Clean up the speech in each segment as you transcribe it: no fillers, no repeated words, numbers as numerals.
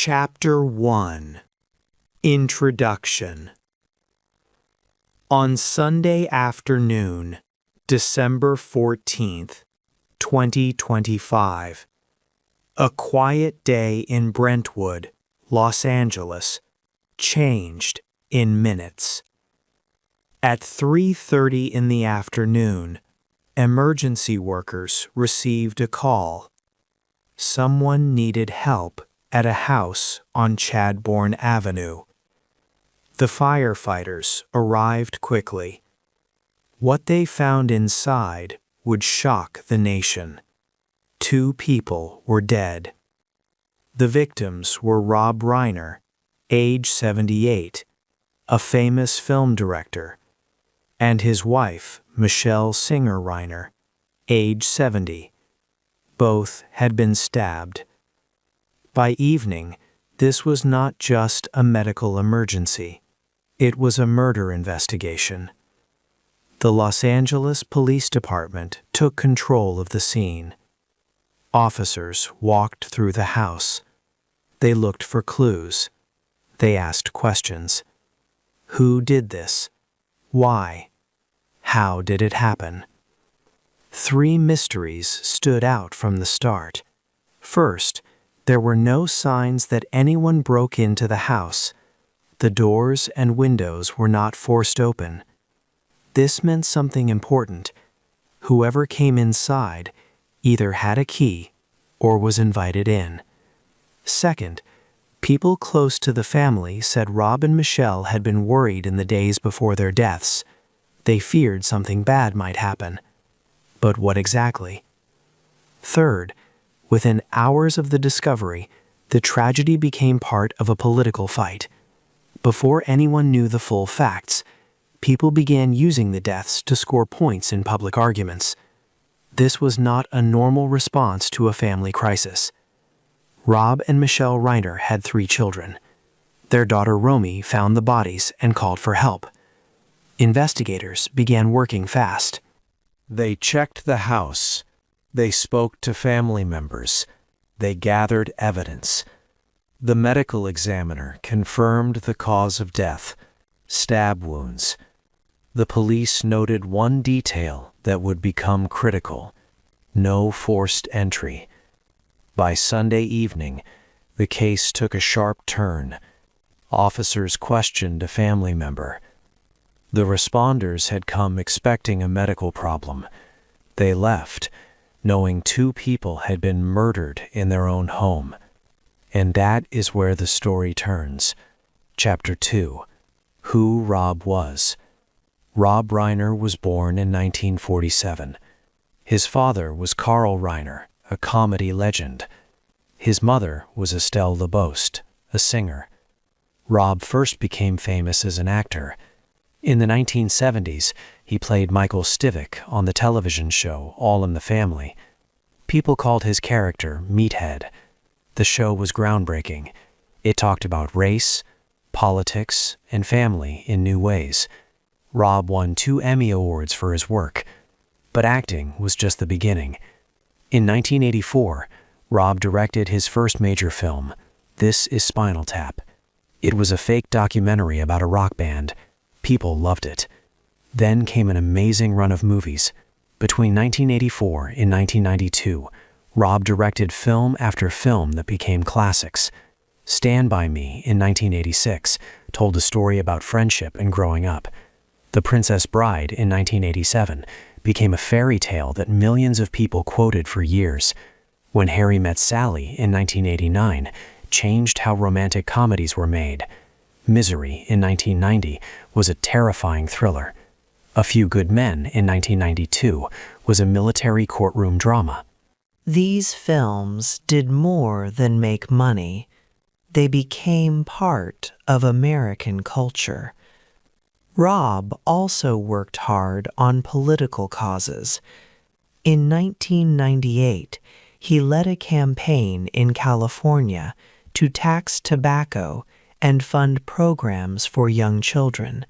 Chapter 1 Introduction. On Sunday afternoon, December 14th, 2025, a quiet day in Brentwood, Los Angeles, changed in minutes. At 3:30 in the afternoon, emergency workers received a call. Someone needed help at a house on Chadbourne Avenue. The firefighters arrived quickly. What they found inside would shock the nation. 2 people were dead. The victims were Rob Reiner, age 78, a famous film director, and his wife, Michelle Singer Reiner, age 70. Both had been stabbed. By evening, this was not just a medical emergency. It was a murder investigation. The Los Angeles Police Department took control of the scene. Officers walked through the house. They looked for clues. They asked questions. Who did this? Why? How did it happen? 3 mysteries stood out from the start. First, there were no signs that anyone broke into the house. The doors and windows were not forced open. This meant something important. Whoever came inside either had a key or was invited in. Second, people close to the family said Rob and Michelle had been worried in the days before their deaths. They feared something bad might happen. But what exactly? Third, within hours of the discovery, the tragedy became part of a political fight. Before anyone knew the full facts, people began using the deaths to score points in public arguments. This was not a normal response to a family crisis. Rob and Michelle Reiner had 3 children. Their daughter Romy found the bodies and called for help. Investigators began working fast. They checked the house. They spoke to family members. They gathered evidence. The medical examiner confirmed the cause of death: stab wounds. The police noted one detail that would become critical: no forced entry. By Sunday evening, the case took a sharp turn. Officers questioned a family member. The responders had come expecting a medical problem. They left, knowing 2 people had been murdered in their own home. And that is where the story turns. Chapter 2. Who Rob was. Rob Reiner was born in 1947. His father was Carl Reiner, a comedy legend. His mother was Estelle LeBost, a singer. Rob first became famous as an actor. In the 1970s, he played Michael Stivic on the television show All in the Family. People called his character Meathead. The show was groundbreaking. It talked about race, politics, and family in new ways. Rob won 2 Emmy Awards for his work. But acting was just the beginning. In 1984, Rob directed his first major film, This Is Spinal Tap. It was a fake documentary about a rock band. People loved it. Then came an amazing run of movies. Between 1984 and 1992, Rob directed film after film that became classics. Stand By Me in 1986 told a story about friendship and growing up. The Princess Bride in 1987 became a fairy tale that millions of people quoted for years. When Harry Met Sally in 1989 changed how romantic comedies were made. Misery in 1990 was a terrifying thriller. A Few Good Men in 1992 was a military courtroom drama. These films did more than make money. They became part of American culture. Rob also worked hard on political causes. In 1998, he led a campaign in California to tax tobacco and fund programs for young children.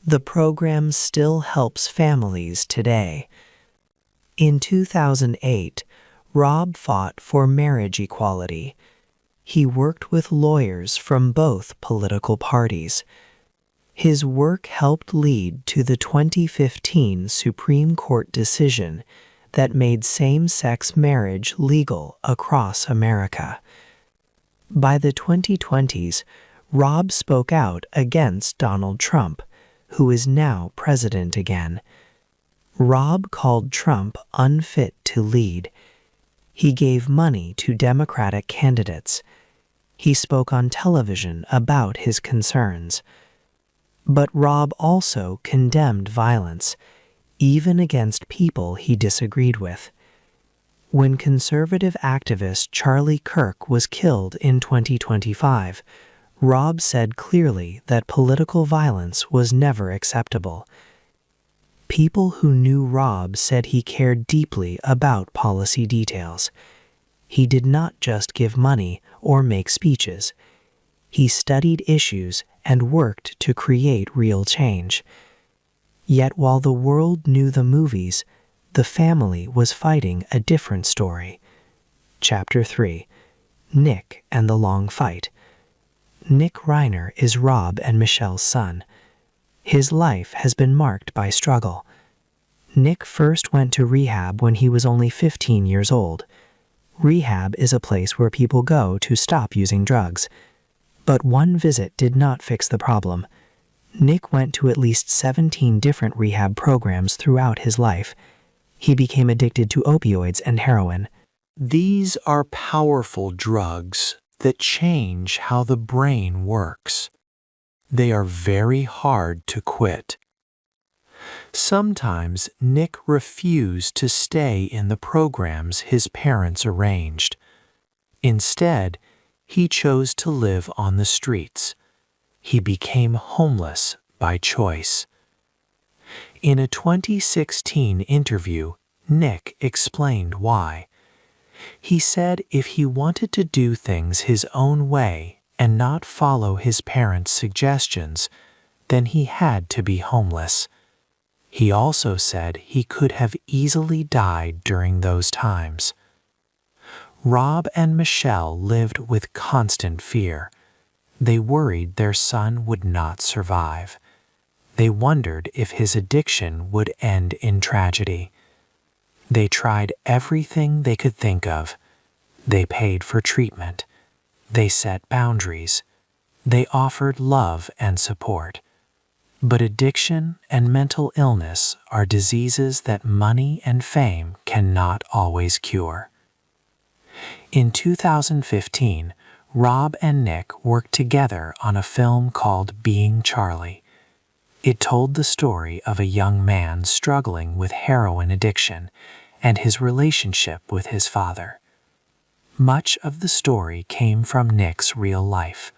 The program still helps families today. In 2008, Rob fought for marriage equality. He worked with lawyers from both political parties. His work helped lead to the 2015 Supreme Court decision that made same-sex marriage legal across America. By the 2020s, Rob spoke out against Donald Trump, who is now president again. Rob called Trump unfit to lead. He gave money to Democratic candidates. He spoke on television about his concerns. But Rob also condemned violence, even against people he disagreed with. When conservative activist Charlie Kirk was killed in 2025, Rob said clearly that political violence was never acceptable. People who knew Rob said he cared deeply about policy details. He did not just give money or make speeches. He studied issues and worked to create real change. Yet while the world knew the movies, the family was fighting a different story. Chapter 3. Nick and the Long Fight. Nick Reiner is Rob and Michelle's son. His life has been marked by struggle. Nick first went to rehab when he was only 15 years old. Rehab is a place where people go to stop using drugs. But one visit did not fix the problem. Nick went to at least 17 different rehab programs throughout his life. He became addicted to opioids and heroin. These are powerful drugs that change how the brain works. They are very hard to quit. Sometimes Nick refused to stay in the programs his parents arranged. Instead, he chose to live on the streets. He became homeless by choice. In a 2016 interview, Nick explained why. He said if he wanted to do things his own way and not follow his parents' suggestions, then he had to be homeless. He also said he could have easily died during those times. Rob and Michelle lived with constant fear. They worried their son would not survive. They wondered if his addiction would end in tragedy. They tried everything they could think of. They paid for treatment. They set boundaries. They offered love and support. But addiction and mental illness are diseases that money and fame cannot always cure. In 2015, Rob and Nick worked together on a film called Being Charlie. It told the story of a young man struggling with heroin addiction and his relationship with his father. Much of the story came from Nick's real life.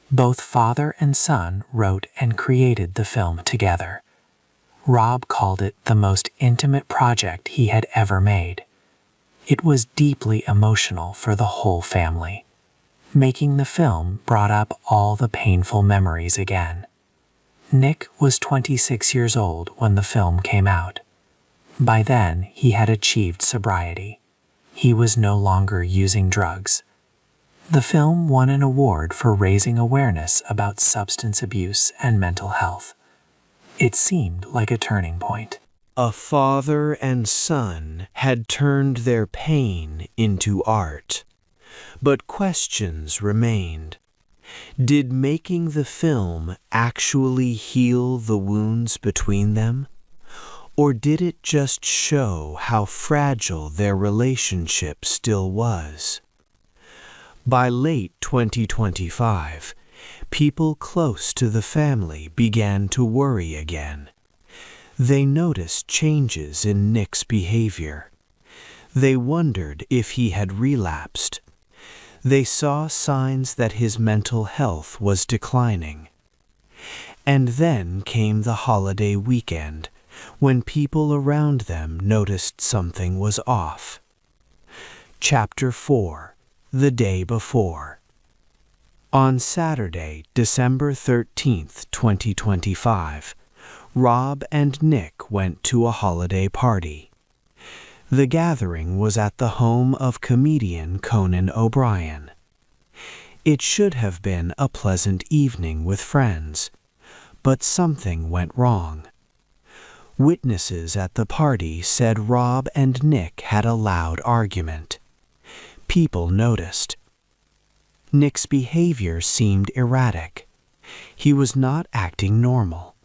Both father and son wrote and created the film together. Rob called it the most intimate project he had ever made. It was deeply emotional for the whole family. Making the film brought up all the painful memories again. Nick was 26 years old when the film came out. By then, he had achieved sobriety. He was no longer using drugs. The film won an award for raising awareness about substance abuse and mental health. It seemed like a turning point. A father and son had turned their pain into art. But questions remained. Did making the film actually heal the wounds between them? Or did it just show how fragile their relationship still was? By late 2025, people close to the family began to worry again. They noticed changes in Nick's behavior. They wondered if he had relapsed. They saw signs that his mental health was declining. And then came the holiday weekend, when people around them noticed something was off. Chapter 4. The Day Before. On Saturday, December 13th, 2025, Rob and Nick went to a holiday party. The gathering was at the home of comedian Conan O'Brien. It should have been a pleasant evening with friends, but something went wrong. Witnesses at the party said Rob and Nick had a loud argument. People noticed. Nick's behavior seemed erratic. He was not acting normal.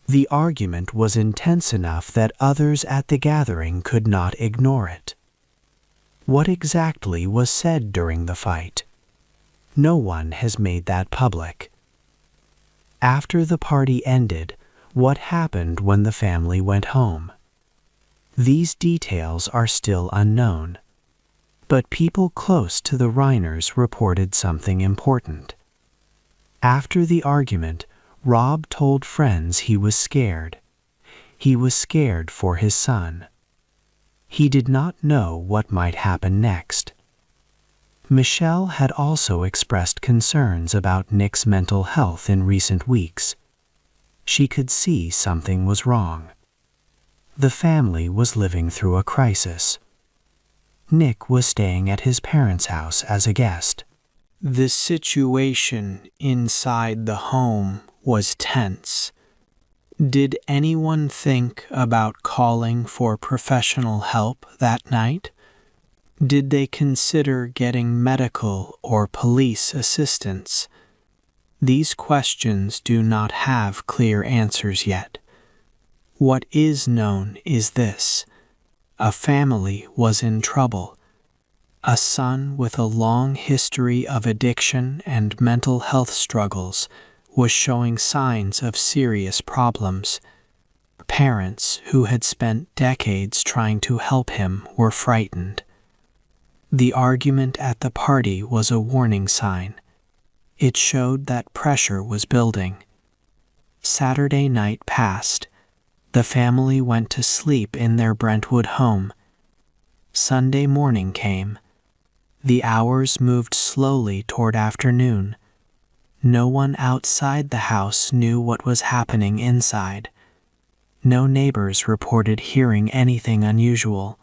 The argument was intense enough that others at the gathering could not ignore it. What exactly was said during the fight? No one has made that public. After the party ended, what happened when the family went home? These details are still unknown, but people close to the Reiners reported something important. After the argument, Rob told friends he was scared. He was scared for his son. He did not know what might happen next. Michelle had also expressed concerns about Nick's mental health in recent weeks. She could see something was wrong. The family was living through a crisis. Nick was staying at his parents' house as a guest. The situation inside the home was tense. Did anyone think about calling for professional help that night? Did they consider getting medical or police assistance? These questions do not have clear answers yet. What is known is this: a family was in trouble. A son with a long history of addiction and mental health struggles was showing signs of serious problems. Parents who had spent decades trying to help him were frightened. The argument at the party was a warning sign. It showed that pressure was building. Saturday night passed. The family went to sleep in their Brentwood home. Sunday morning came. The hours moved slowly toward afternoon. No one outside the house knew what was happening inside. No neighbors reported hearing anything unusual.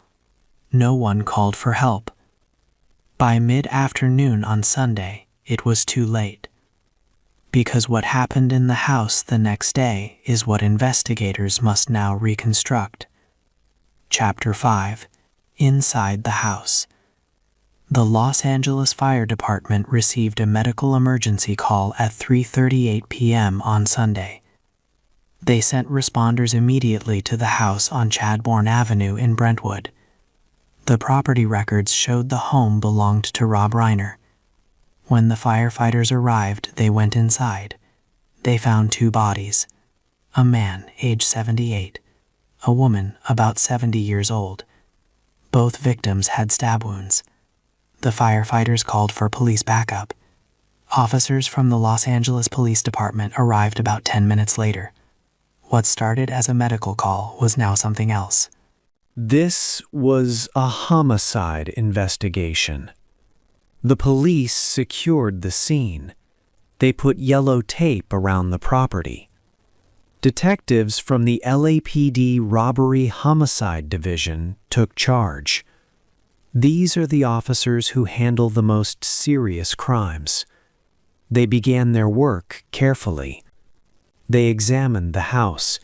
No one called for help. By mid-afternoon on Sunday, it was too late. Because what happened in the house the next day is what investigators must now reconstruct. Chapter 5: Inside the House. The Los Angeles Fire Department received a medical emergency call at 3:38 p.m. on Sunday. They sent responders immediately to the house on Chadbourne Avenue in Brentwood. The property records showed the home belonged to Rob Reiner. When the firefighters arrived, they went inside. They found two bodies: a man, age 78, a woman, about 70 years old. Both victims had stab wounds. The firefighters called for police backup. Officers from the Los Angeles Police Department arrived about 10 minutes later. What started as a medical call was now something else. This was a homicide investigation. The police secured the scene. They put yellow tape around the property. Detectives from the LAPD Robbery Homicide Division took charge. These are the officers who handle the most serious crimes. They began their work carefully. They examined the house.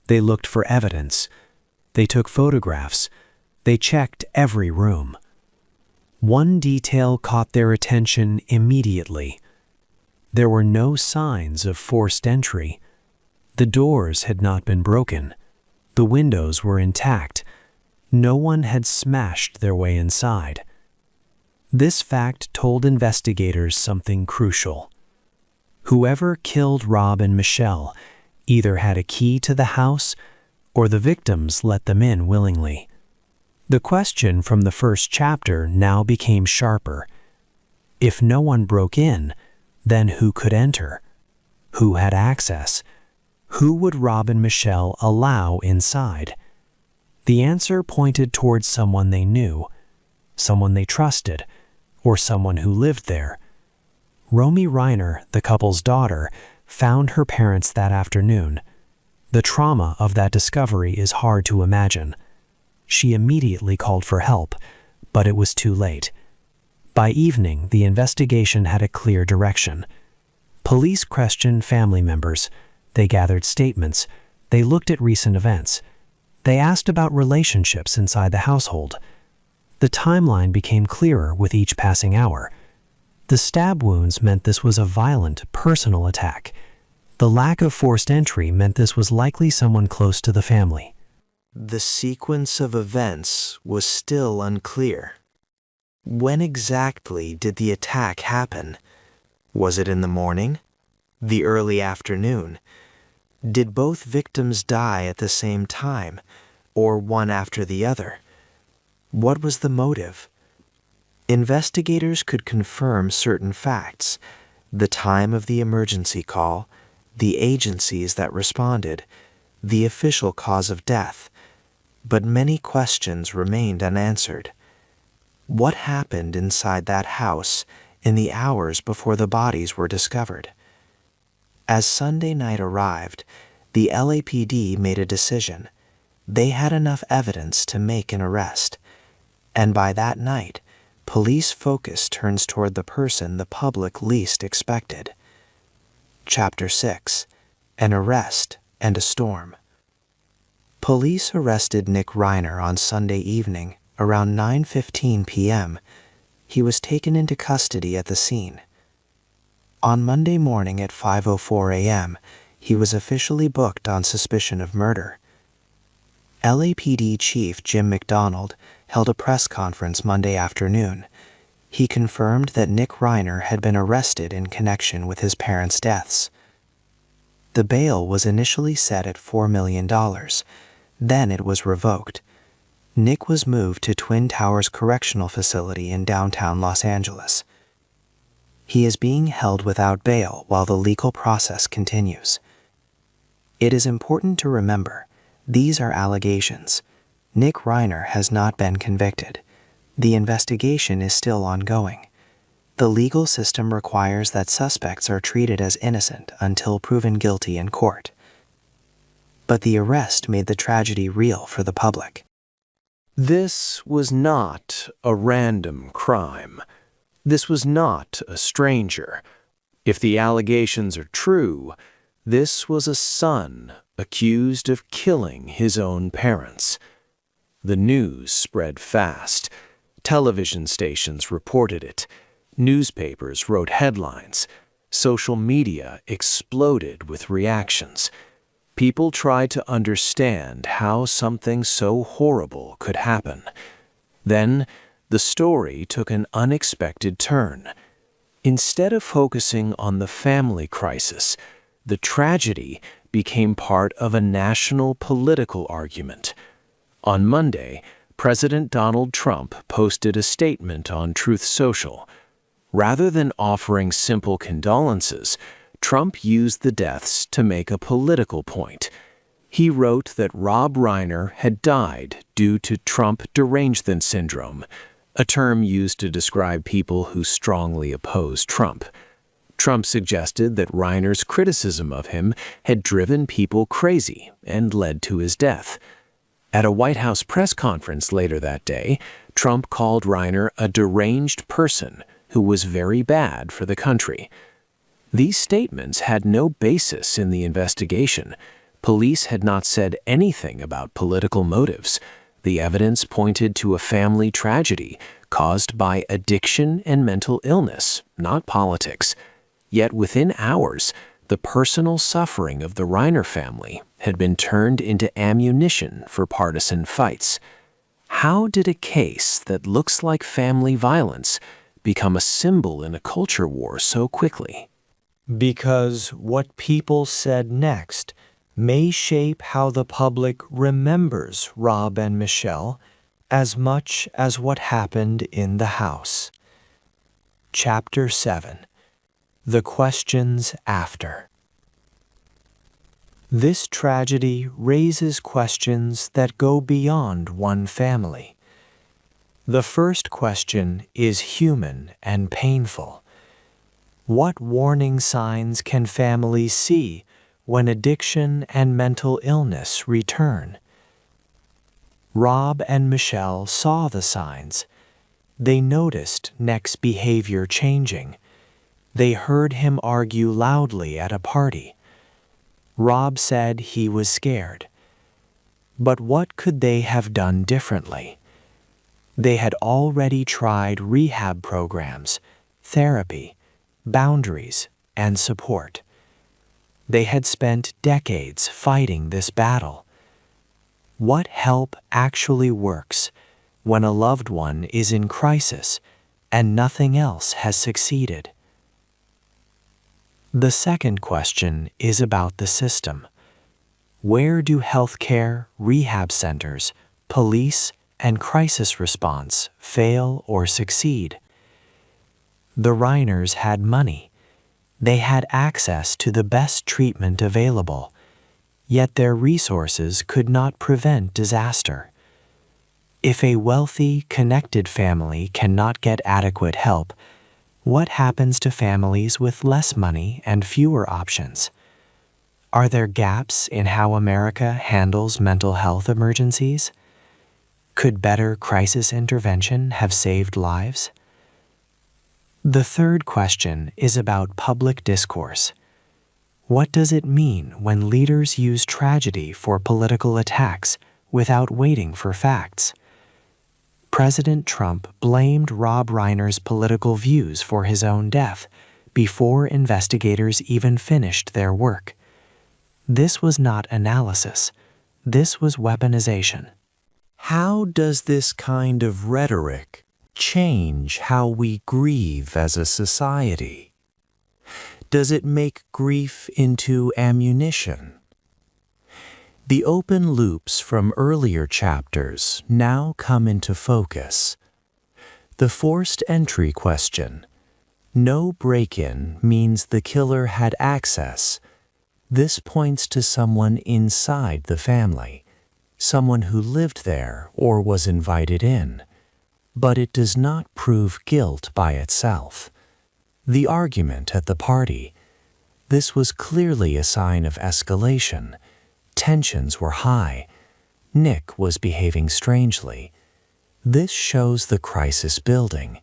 They looked for evidence. They took photographs. They checked every room. One detail caught their attention immediately. There were no signs of forced entry. The doors had not been broken. The windows were intact. No one had smashed their way inside. This fact told investigators something crucial. Whoever killed Rob and Michelle either had a key to the house or the victims let them in willingly. The question from the first chapter now became sharper. If no one broke in, then who could enter? Who had access? Who would Rob and Michelle allow inside? The answer pointed towards someone they knew, someone they trusted, or someone who lived there. Romy Reiner, the couple's daughter, found her parents that afternoon. The trauma of that discovery is hard to imagine. She immediately called for help, but it was too late. By evening, the investigation had a clear direction. Police questioned family members. They gathered statements. They looked at recent events. They asked about relationships inside the household. The timeline became clearer with each passing hour. The stab wounds meant this was a violent, personal attack. The lack of forced entry meant this was likely someone close to the family. The sequence of events was still unclear. When exactly did the attack happen? Was it in the morning? The early afternoon? Did both victims die at the same time, or one after the other? What was the motive? Investigators could confirm certain facts: the time of the emergency call, the agencies that responded, the official cause of death. But many questions remained unanswered. What happened inside that house in the hours before the bodies were discovered? As Sunday night arrived, the LAPD made a decision. They had enough evidence to make an arrest. And by that night, police focus turns toward the person the public least expected. Chapter 6: An Arrest and a Storm. Police arrested Nick Reiner on Sunday evening around 9:15 p.m. He was taken into custody at the scene. On Monday morning at 5:04 a.m., he was officially booked on suspicion of murder. LAPD Chief Jim McDonald held a press conference Monday afternoon. He confirmed that Nick Reiner had been arrested in connection with his parents' deaths. The bail was initially set at $4 million. Then it was revoked. Nick was moved to Twin Towers Correctional Facility in downtown Los Angeles. He is being held without bail while the legal process continues. It is important to remember, these are allegations. Nick Reiner has not been convicted. The investigation is still ongoing. The legal system requires that suspects are treated as innocent until proven guilty in court. But the arrest made the tragedy real for the public. This was not a random crime. This was not a stranger. If the allegations are true, this was a son accused of killing his own parents. The news spread fast. Television stations reported it. Newspapers wrote headlines. Social media exploded with reactions. People tried to understand how something so horrible could happen. Then, the story took an unexpected turn. Instead of focusing on the family crisis, the tragedy became part of a national political argument. On Monday, President Donald Trump posted a statement on Truth Social. Rather than offering simple condolences, Trump used the deaths to make a political point. He wrote that Rob Reiner had died due to Trump derangement syndrome, a term used to describe people who strongly oppose Trump. Trump suggested that Reiner's criticism of him had driven people crazy and led to his death. At a White House press conference later that day, Trump called Reiner a deranged person who was very bad for the country. These statements had no basis in the investigation. Police had not said anything about political motives. The evidence pointed to a family tragedy caused by addiction and mental illness, not politics. Yet within hours, the personal suffering of the Reiner family had been turned into ammunition for partisan fights. How did a case that looks like family violence become a symbol in a culture war so quickly? Because what people said next may shape how the public remembers Rob and Michelle as much as what happened in the house. Chapter 7: The Questions After. This tragedy raises questions that go beyond one family. The first question is human and painful. What warning signs can families see when addiction and mental illness return? Rob and Michelle saw the signs. They noticed Nick's behavior changing. They heard him argue loudly at a party. Rob said he was scared. But what could they have done differently? They had already tried rehab programs, therapy, boundaries, and support. They had spent decades fighting this battle. What help actually works when a loved one is in crisis and nothing else has succeeded? The second question is about the system. Where do healthcare, rehab centers, police, and crisis response fail or succeed? The Reiners had money. They had access to the best treatment available, yet their resources could not prevent disaster. If a wealthy, connected family cannot get adequate help, what happens to families with less money and fewer options? Are there gaps in how America handles mental health emergencies? Could better crisis intervention have saved lives? The third question is about public discourse. What does it mean when leaders use tragedy for political attacks without waiting for facts? President Trump blamed Rob Reiner's political views for his own death before investigators even finished their work. This was not analysis. This was weaponization. How does this kind of rhetoric change how we grieve as a society? Does it make grief into ammunition? The open loops from earlier chapters now come into focus. The forced entry question. No break-in means the killer had access. This points to someone inside the family, someone who lived there or was invited in. But it does not prove guilt by itself. The argument at the party. This was clearly a sign of escalation. Tensions were high. Nick was behaving strangely. This shows the crisis building,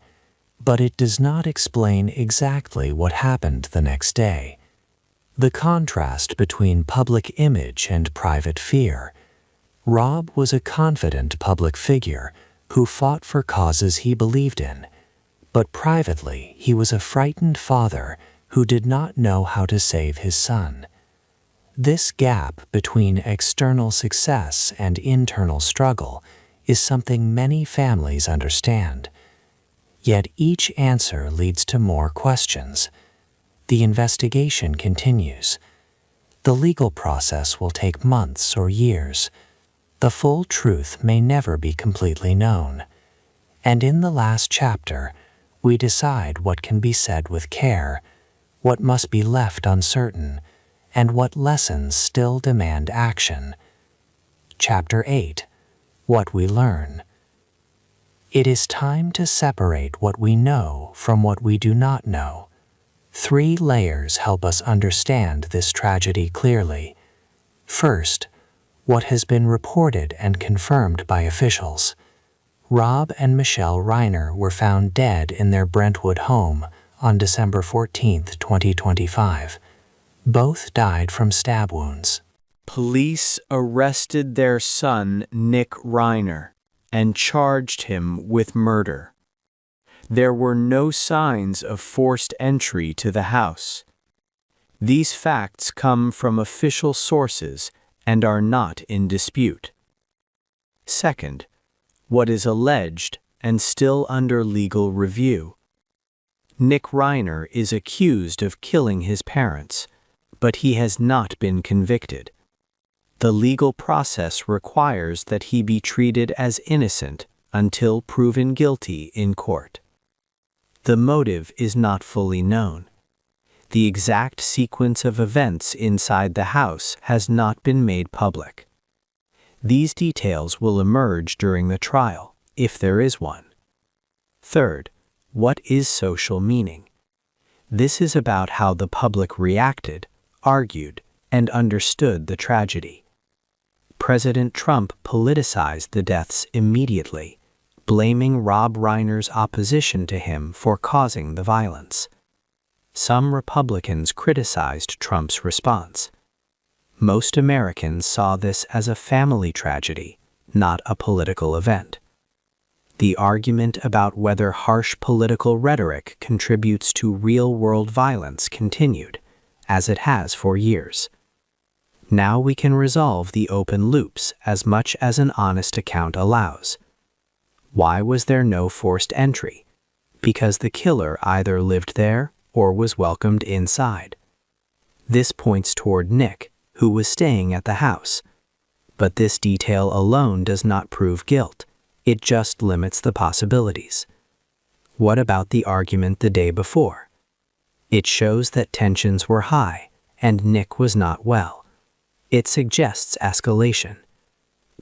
but it does not explain exactly what happened the next day. The contrast between public image and private fear. Rob was a confident public figure who fought for causes he believed in, but privately he was a frightened father who did not know how to save his son. This gap between external success and internal struggle is something many families understand. Yet each answer leads to more questions. The investigation continues. The legal process will take months or years. The full truth may never be completely known. And in the last chapter, we decide what can be said with care, what must be left uncertain, and what lessons still demand action. Chapter 8. What we learn. It is time to separate what we know from what we do not know. 3 layers help us understand this tragedy clearly. First, what has been reported and confirmed by officials. Rob and Michelle Reiner were found dead in their Brentwood home on December 14, 2025. Both died from stab wounds. Police arrested their son, Nick Reiner, and charged him with murder. There were no signs of forced entry to the house. These facts come from official sources and are not in dispute. Second, what is alleged and still under legal review. Nick Reiner is accused of killing his parents, but he has not been convicted. The legal process requires that he be treated as innocent until proven guilty in court. The motive is not fully known. The exact sequence of events inside the house has not been made public. These details will emerge during the trial, if there is one. Third, what is social meaning? This is about how the public reacted, argued, and understood the tragedy. President Trump politicized the deaths immediately, blaming Rob Reiner's opposition to him for causing the violence. Some Republicans criticized Trump's response. Most Americans saw this as a family tragedy, not a political event. The argument about whether harsh political rhetoric contributes to real-world violence continued, as it has for years. Now we can resolve the open loops as much as an honest account allows. Why was there no forced entry? Because the killer either lived there or was welcomed inside. This points toward Nick, who was staying at the house. But this detail alone does not prove guilt. It just limits the possibilities. What about the argument the day before? It shows that tensions were high and Nick was not well. It suggests escalation.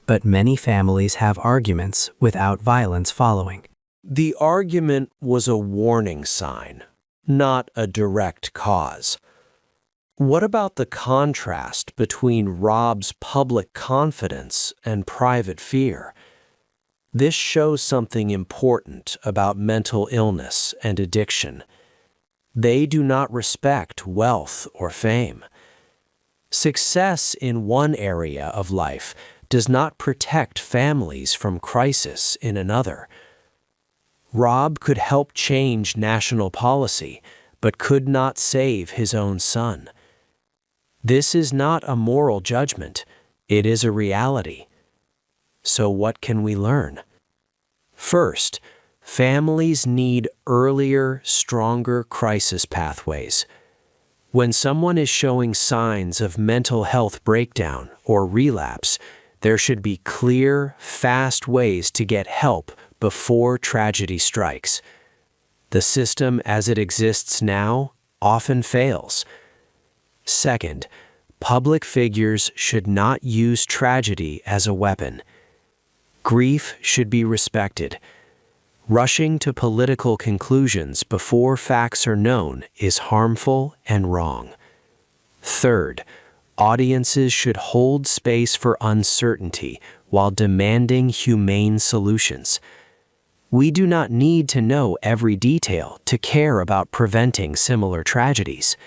But many families have arguments without violence following. The argument was a warning sign, not a direct cause. What about the contrast between Rob's public confidence and private fear? This shows something important about mental illness and addiction. They do not respect wealth or fame. Success in one area of life does not protect families from crisis in another. Rob could help change national policy, but could not save his own son. This is not a moral judgment, it is a reality. So what can we learn? First, families need earlier, stronger crisis pathways. When someone is showing signs of mental health breakdown or relapse, there should be clear, fast ways to get help before tragedy strikes. The system as it exists now often fails. Second, public figures should not use tragedy as a weapon. Grief should be respected. Rushing to political conclusions before facts are known is harmful and wrong. Third, audiences should hold space for uncertainty while demanding humane solutions. We do not need to know every detail to care about preventing similar tragedies.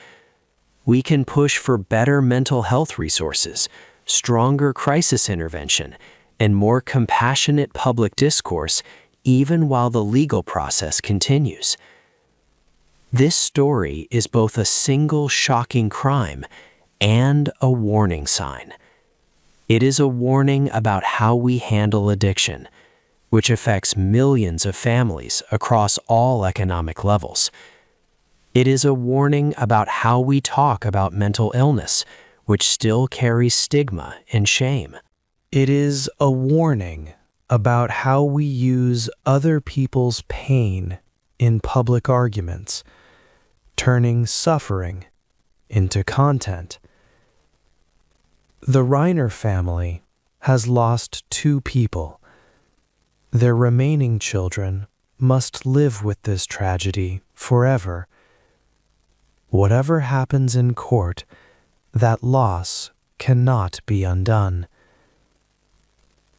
We can push for better mental health resources, stronger crisis intervention, and more compassionate public discourse even while the legal process continues. This story is both a single shocking crime and a warning sign. It is a warning about how we handle addiction, which affects millions of families across all economic levels. It is a warning about how we talk about mental illness, which still carries stigma and shame. It is a warning about how we use other people's pain in public arguments, turning suffering into content. The Reiner family has lost 2 people. Their remaining children must live with this tragedy forever. Whatever happens in court, that loss cannot be undone.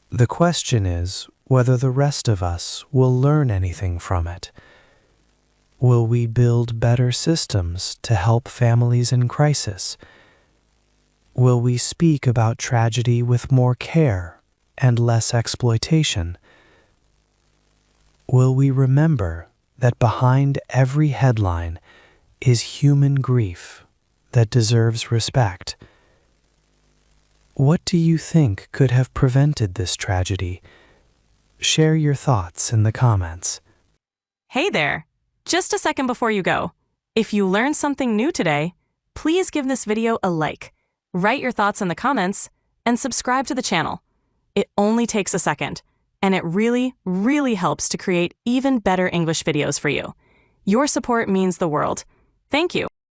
The question is whether the rest of us will learn anything from it. Will we build better systems to help families in crisis? Will we speak about tragedy with more care and less exploitation? Will we remember that behind every headline is human grief that deserves respect? What do you think could have prevented this tragedy? Share your thoughts in the comments. Hey there! Just a second before you go. If you learned something new today, please give this video a like, write your thoughts in the comments, and subscribe to the channel. It only takes a second, and it really, really helps to create even better English videos for you. Your support means the world. Thank you.